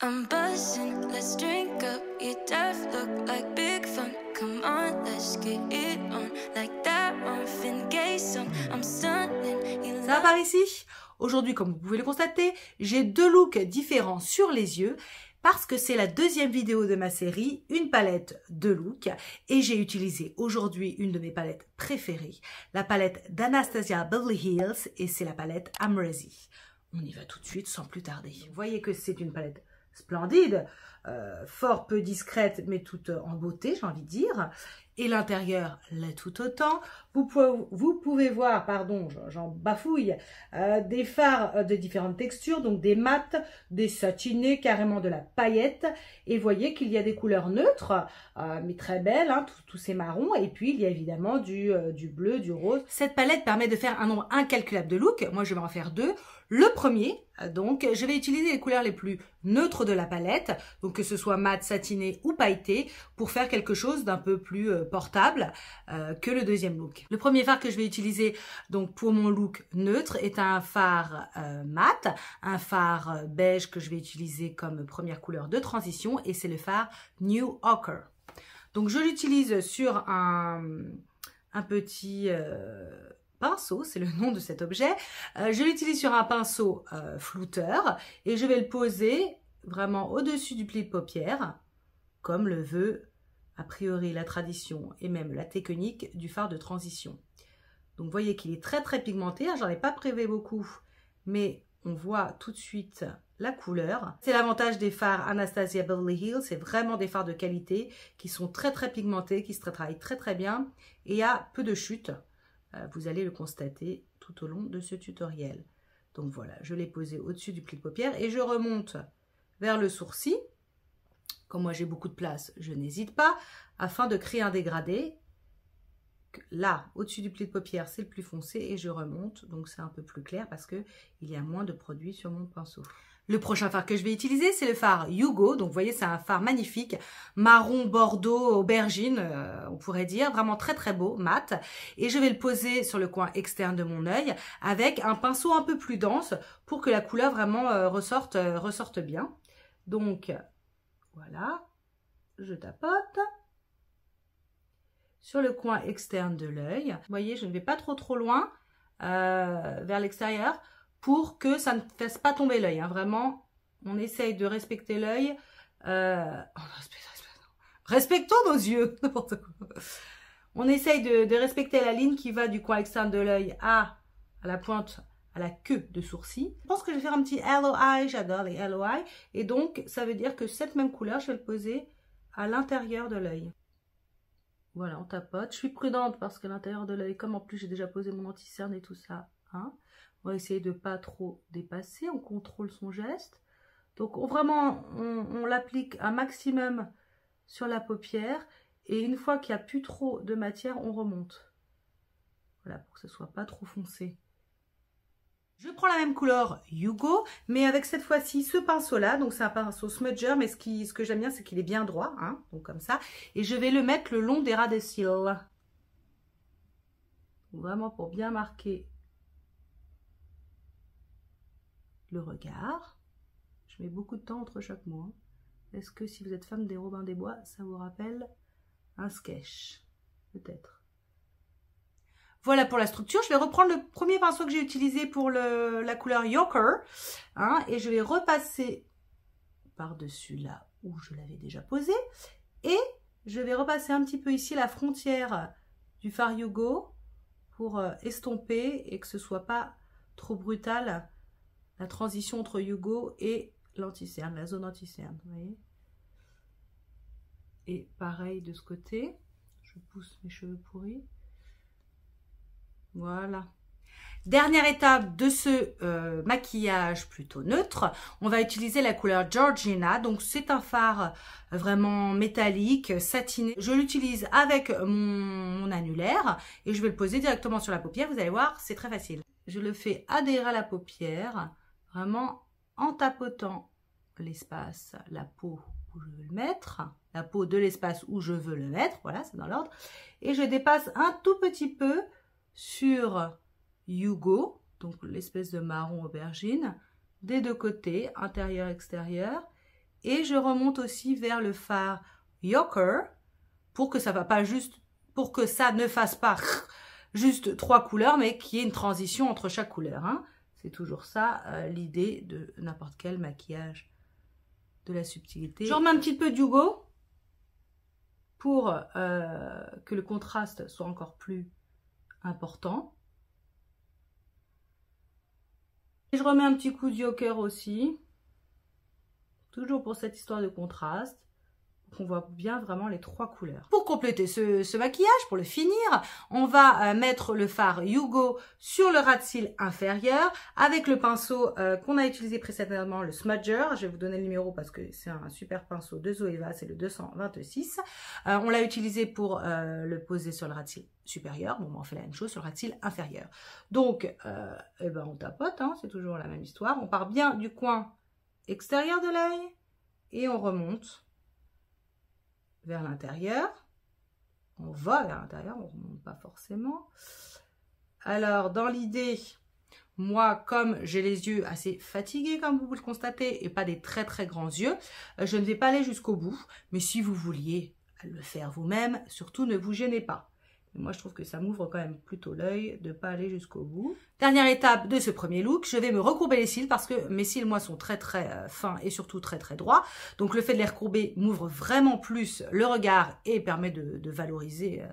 I'm buzzing, let's drink up. Your death look like big fun. Come on, let's get it on. Like that Marvin Gaye song. I'm stunning. Ça va par ici? Aujourd'hui, comme vous pouvez le constater, j'ai deux looks différents sur les yeux parce que c'est la deuxième vidéo de ma série, une palette de looks, et j'ai utilisé aujourd'hui une de mes palettes préférées, la palette d'Anastasia Beverly Hills, et c'est la palette Amrezy. On y va tout de suite sans plus tarder. Vous voyez que c'est une palette splendide, fort peu discrète mais toute en beauté, j'ai envie de dire, et l'intérieur l'est tout autant. Vous pouvez voir, pardon, j'en bafouille, des fards de différentes textures, donc des mats, des satinés, carrément de la paillette, et voyez qu'il y a des couleurs neutres, mais très belles, hein, tous ces marrons, et puis il y a évidemment du bleu, du rose. Cette palette permet de faire un nombre incalculable de looks, moi je vais en faire deux. Le premier, donc, je vais utiliser les couleurs les plus neutres de la palette, donc que ce soit mat, satiné ou pailleté, pour faire quelque chose d'un peu plus portable que le deuxième look. Le premier fard que je vais utiliser donc pour mon look neutre est un fard mat, un fard beige que je vais utiliser comme première couleur de transition, et c'est le fard New Ochre. Donc je l'utilise sur un petit pinceau, c'est le nom de cet objet. Je l'utilise sur un pinceau flouteur et je vais le poser vraiment au-dessus du pli de paupière, comme le veut a priori la tradition et même la technique du fard de transition. Donc vous voyez qu'il est très très pigmenté, hein, j'en ai pas prélevé beaucoup, mais on voit tout de suite la couleur. C'est l'avantage des fards Anastasia Beverly Hills, c'est vraiment des fards de qualité qui sont très très pigmentés, qui se travaillent très très bien et à peu de chute. Vous allez le constater tout au long de ce tutoriel. Donc voilà, je l'ai posé au-dessus du pli de paupière et je remonte vers le sourcil. Comme moi j'ai beaucoup de place, je n'hésite pas, afin de créer un dégradé. Là, au-dessus du pli de paupière, c'est le plus foncé et je remonte, donc c'est un peu plus clair parce qu'il y a moins de produit sur mon pinceau. Le prochain fard que je vais utiliser, c'est le fard Hugo. Donc, vous voyez, c'est un fard magnifique, marron, bordeaux, aubergine, on pourrait dire. Vraiment très, très beau, mat. Et je vais le poser sur le coin externe de mon œil avec un pinceau un peu plus dense pour que la couleur vraiment ressorte bien. Donc, voilà, je tapote sur le coin externe de l'œil. Vous voyez, je ne vais pas trop loin vers l'extérieur, pour que ça ne fasse pas tomber l'œil. Hein. Vraiment, on essaye de respecter l'œil. Respectons nos yeux. N'importe quoi. On essaye de respecter la ligne qui va du coin externe de l'œil à la pointe, à la queue de sourcil. Je pense que je vais faire un petit hello eye. J'adore les hello eye. Et donc, ça veut dire que cette même couleur, je vais le poser à l'intérieur de l'œil. Voilà, on tapote. Je suis prudente parce que l'intérieur de l'œil, comme en plus j'ai déjà posé mon anti-cerne et tout ça, hein, on va essayer de ne pas trop dépasser, on contrôle son geste. Donc on l'applique un maximum sur la paupière et une fois qu'il n'y a plus trop de matière, on remonte. Voilà, pour que ce ne soit pas trop foncé. Je prends la même couleur Hugo, mais avec cette fois-ci ce pinceau-là. Donc c'est un pinceau smudger, mais ce que j'aime bien, c'est qu'il est bien droit, hein, donc comme ça. Et je vais le mettre le long des ras des cils. Vraiment pour bien marquer le regard. Je mets beaucoup de temps entre chaque mot. Est-ce que si vous êtes fan des Robin des Bois, ça vous rappelle un sketch? Peut-être. Voilà pour la structure. Je vais reprendre le premier pinceau que j'ai utilisé pour la couleur Yoker, hein, et je vais repasser par-dessus là où je l'avais déjà posé. Et je vais repasser un petit peu ici la frontière du fard Hugo pour estomper et que ce soit pas trop brutal la transition entre Hugo et l'anti-cerne, la zone anti-cerne, vous voyez. Et pareil de ce côté, je pousse mes cheveux pourris. Voilà. Dernière étape de ce maquillage plutôt neutre, on va utiliser la couleur Georgina. Donc c'est un fard vraiment métallique, satiné. Je l'utilise avec mon annulaire et je vais le poser directement sur la paupière. Vous allez voir, c'est très facile. Je le fais adhérer à la paupière, vraiment en tapotant l'espace, la peau où je veux le mettre, la peau de l'espace où je veux le mettre, voilà, c'est dans l'ordre. Et je dépasse un tout petit peu sur Hugo, donc l'espèce de marron aubergine, des deux côtés, intérieur, extérieur. et je remonte aussi vers le fard Yoker pour que ça ne fasse pas juste 3 couleurs, mais qu'il y ait une transition entre chaque couleur. Hein. C'est toujours ça l'idée de n'importe quel maquillage de la subtilité. Je remets un petit peu d'Hugo pour que le contraste soit encore plus important. Et je remets un petit coup de Yoker aussi, toujours pour cette histoire de contraste. On voit bien vraiment les 3 couleurs. Pour compléter ce maquillage, pour le finir, on va mettre le fard Hugo sur le ras de cils inférieur avec le pinceau qu'on a utilisé précédemment, le Smudger. Je vais vous donner le numéro parce que c'est un super pinceau de Zoeva, c'est le 226. On l'a utilisé pour le poser sur le ras de cils supérieur. Bon, on fait la même chose sur le ras de cils inférieur. Donc, on tapote, hein, c'est toujours la même histoire. On part bien du coin extérieur de l'œil et on remonte vers l'intérieur. On va vers l'intérieur, on ne remonte pas forcément. Alors, dans l'idée, moi, comme j'ai les yeux assez fatigués, comme vous le constatez, et pas des très très grands yeux, je ne vais pas aller jusqu'au bout. Mais si vous vouliez le faire vous-même, surtout ne vous gênez pas. Moi, je trouve que ça m'ouvre quand même plutôt l'œil de ne pas aller jusqu'au bout. Dernière étape de ce premier look, je vais me recourber les cils parce que mes cils, moi, sont très très fins et surtout très très droits. Donc, le fait de les recourber m'ouvre vraiment plus le regard et permet de valoriser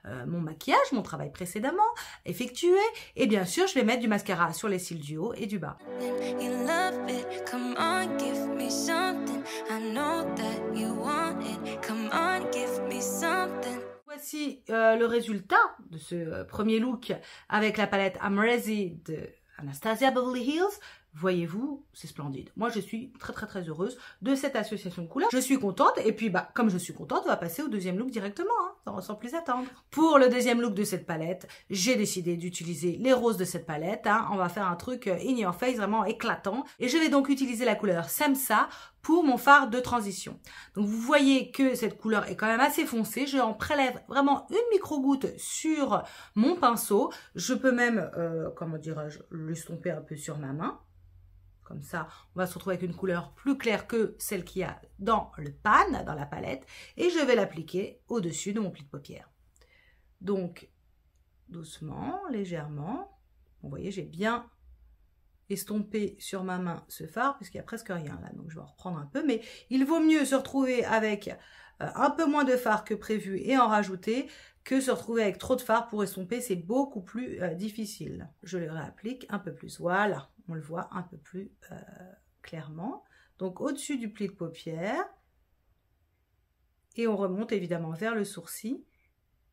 mon maquillage, mon travail précédemment effectué. Et bien sûr, je vais mettre du mascara sur les cils du haut et du bas. Voici le résultat de ce premier look avec la palette I'm Ready de Anastasia Beverly Hills. Voyez-vous, c'est splendide. Moi, je suis très très très heureuse de cette association de couleurs. Je suis contente et puis comme je suis contente, on va passer au deuxième look directement, hein, sans plus attendre. Pour le deuxième look de cette palette, j'ai décidé d'utiliser les roses de cette palette. Hein. On va faire un truc in your face vraiment éclatant. Et je vais donc utiliser la couleur Semsa pour mon fard de transition. Donc vous voyez que cette couleur est quand même assez foncée. Je en prélève vraiment une micro-goutte sur mon pinceau. Je peux même, comment dirais-je, l'estomper un peu sur ma main. Comme ça, on va se retrouver avec une couleur plus claire que celle qu'il y a dans le pan, dans la palette. Et je vais l'appliquer au-dessus de mon pli de paupière. Donc, doucement, légèrement. Vous voyez, j'ai bien estompé sur ma main ce fard, puisqu'il n'y a presque rien là. Donc, je vais en reprendre un peu. Mais il vaut mieux se retrouver avec un peu moins de fard que prévu et en rajouter, que se retrouver avec trop de fard pour estomper. C'est beaucoup plus difficile. Je le réapplique un peu plus. Voilà. On le voit un peu plus clairement. Donc, au-dessus du pli de paupière. Et on remonte évidemment vers le sourcil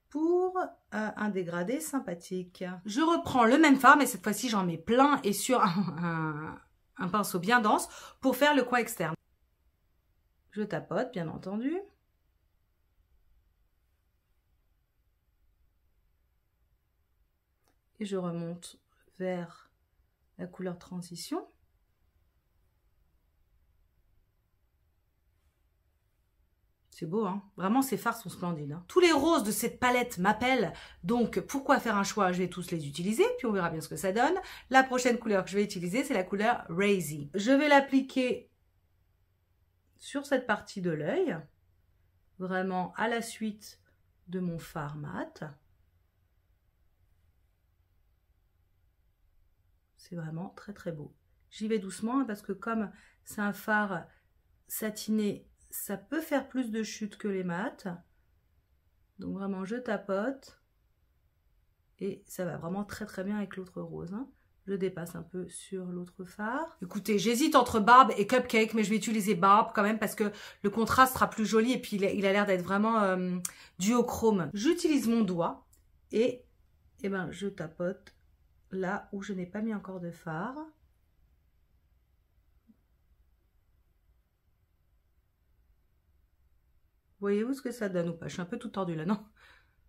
pour un dégradé sympathique. Je reprends le même fard, mais cette fois-ci, j'en mets plein et sur un pinceau bien dense pour faire le coin externe. Je tapote, bien entendu. Et je remonte vers la couleur transition. C'est beau, hein? Vraiment, ces fards sont splendides. Hein? Tous les roses de cette palette m'appellent. Donc, pourquoi faire un choix? Je vais tous les utiliser, puis on verra bien ce que ça donne. La prochaine couleur que je vais utiliser, c'est la couleur Razy. Je vais l'appliquer sur cette partie de l'œil, vraiment à la suite de mon fard mat. C'est vraiment très très beau. J'y vais doucement parce que comme c'est un fard satiné, ça peut faire plus de chute que les mats. Donc vraiment je tapote et ça va vraiment très très bien avec l'autre rose. Hein. Je dépasse un peu sur l'autre fard. Écoutez, j'hésite entre Barbe et Cupcake, mais je vais utiliser Barbe quand même parce que le contraste sera plus joli et puis il a l'air d'être vraiment duochrome. J'utilise mon doigt et je tapote là où je n'ai pas mis encore de fard. Voyez-vous ce que ça donne ou pas? Je suis un peu tout tordu là, non?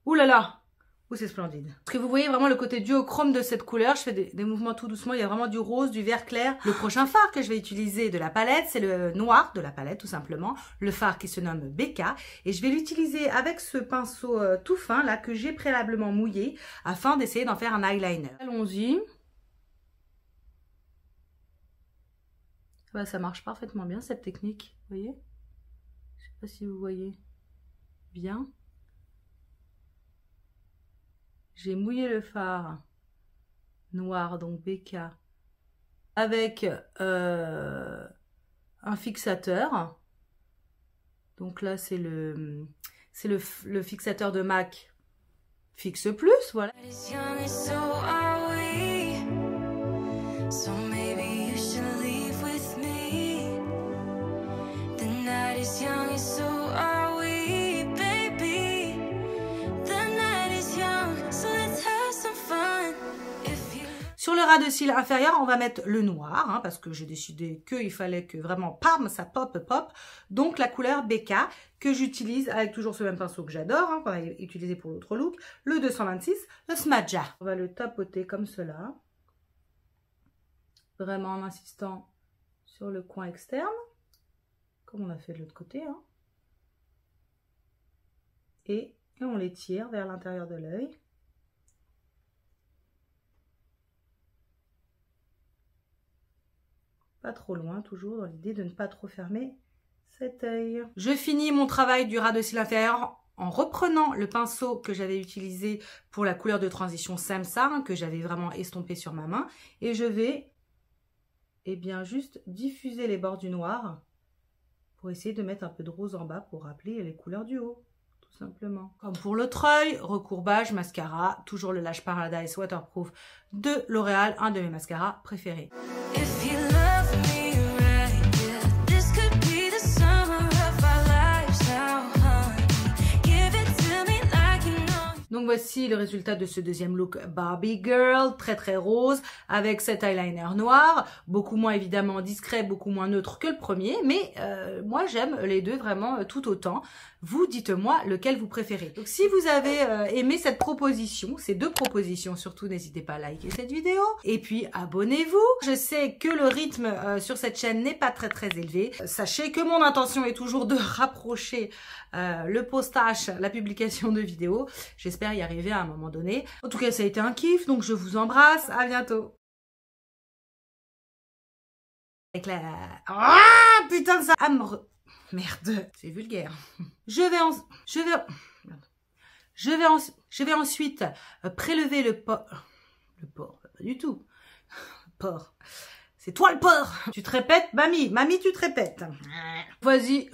Ouh là là! Ouh, c'est splendide. Parce que vous voyez vraiment le côté duochrome de cette couleur. Je fais des mouvements tout doucement. Il y a vraiment du rose, du vert clair. Le prochain fard que je vais utiliser de la palette, c'est le noir de la palette tout simplement. Le fard qui se nomme Becca. Et je vais l'utiliser avec ce pinceau tout fin là que j'ai préalablement mouillé afin d'essayer d'en faire un eyeliner. Allons-y. Bah, ça marche parfaitement bien cette technique, vous voyez? Je sais pas si vous voyez bien. J'ai mouillé le fard noir, donc BK, avec un fixateur. Donc là, c'est le fixateur de MAC Fixe Plus, voilà. Sur le ras de cils inférieur, on va mettre le noir, hein, parce que j'ai décidé qu'il fallait que vraiment, pam, ça pop. Donc la couleur BK, que j'utilise avec toujours ce même pinceau que j'adore, hein, qu'on a utilisé pour l'autre look, le 226, le Smadja. On va le tapoter comme cela, vraiment en insistant sur le coin externe, comme on a fait de l'autre côté. Hein. Et on les tire vers l'intérieur de l'œil. Pas trop loin, toujours dans l'idée de ne pas trop fermer cet œil. Je finis mon travail du ras de cils inférieur en reprenant le pinceau que j'avais utilisé pour la couleur de transition Samsa, hein, que j'avais vraiment estompé sur ma main. Et je vais juste diffuser les bords du noir pour essayer de mettre un peu de rose en bas pour rappeler les couleurs du haut. Tout simplement. Comme pour l'autre œil, recourbage, mascara, toujours le Lash Paradise Waterproof de L'Oréal, un de mes mascaras préférés. Donc voici le résultat de ce deuxième look Barbie Girl, très rose, avec cet eyeliner noir, beaucoup moins évidemment discret, beaucoup moins neutre que le premier, mais moi j'aime les deux vraiment tout autant. Vous dites-moi lequel vous préférez. Donc si vous avez aimé cette proposition, ces deux propositions surtout, n'hésitez pas à liker cette vidéo, et puis abonnez-vous. Je sais que le rythme sur cette chaîne n'est pas très élevé. Sachez que mon intention est toujours de rapprocher le postage, la publication de vidéos. J'espère y arriver à un moment donné. En tout cas, ça a été un kiff, donc je vous embrasse. À bientôt. Avec la... Ah, putain de ça... Merde, c'est vulgaire. Je vais ensuite prélever le porc. Le porc, pas du tout. Porc. C'est toi le porc. Tu te répètes, mamie, tu te répètes. Vas-y.